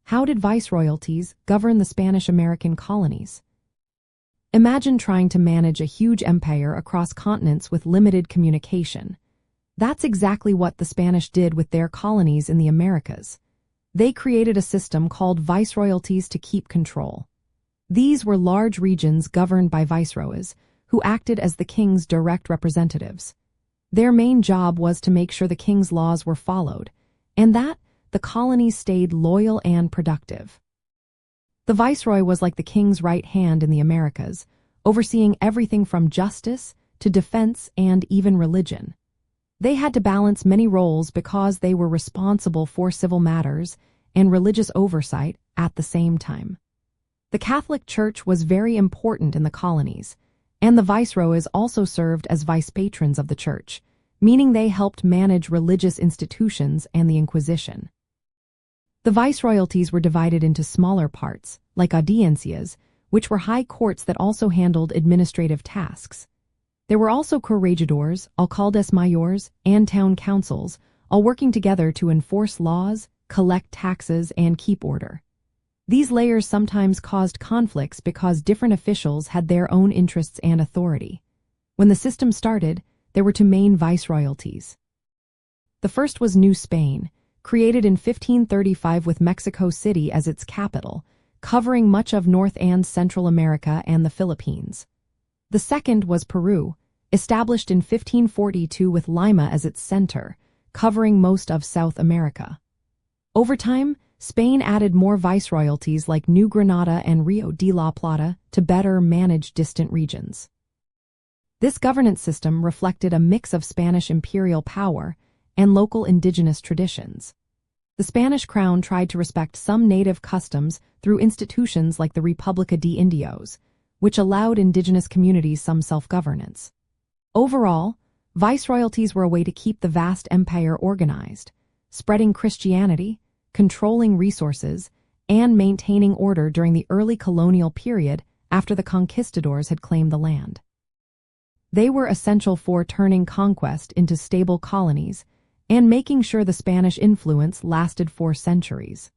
How did viceroyalties govern the Spanish-American colonies? Imagine trying to manage a huge empire across continents with limited communication. That's exactly what the Spanish did with their colonies in the Americas. They created a system called viceroyalties to keep control. These were large regions governed by viceroys, who acted as the king's direct representatives. Their main job was to make sure the king's laws were followed, and that the colonies stayed loyal and productive. The viceroy was like the king's right hand in the Americas, overseeing everything from justice to defense and even religion. They had to balance many roles because they were responsible for civil matters and religious oversight at the same time. The Catholic Church was very important in the colonies, and the viceroys also served as vice-patrons of the church, meaning they helped manage religious institutions and the Inquisition. The viceroyalties were divided into smaller parts, like audiencias, which were high courts that also handled administrative tasks. There were also corregidores, alcaldes mayores, and town councils, all working together to enforce laws, collect taxes, and keep order. These layers sometimes caused conflicts because different officials had their own interests and authority. When the system started, there were two main viceroyalties. The first was New Spain, created in 1535 with Mexico City as its capital, covering much of North and Central America and the Philippines. The second was Peru, established in 1542 with Lima as its center, covering most of South America. Over time, Spain added more viceroyalties like New Granada and Rio de la Plata to better manage distant regions. This governance system reflected a mix of Spanish imperial power and local indigenous traditions. The Spanish crown tried to respect some native customs through institutions like the República de Indios, which allowed indigenous communities some self-governance. Overall, viceroyalties were a way to keep the vast empire organized, spreading Christianity, controlling resources, and maintaining order during the early colonial period after the conquistadors had claimed the land. They were essential for turning conquest into stable colonies and making sure the Spanish influence lasted for centuries.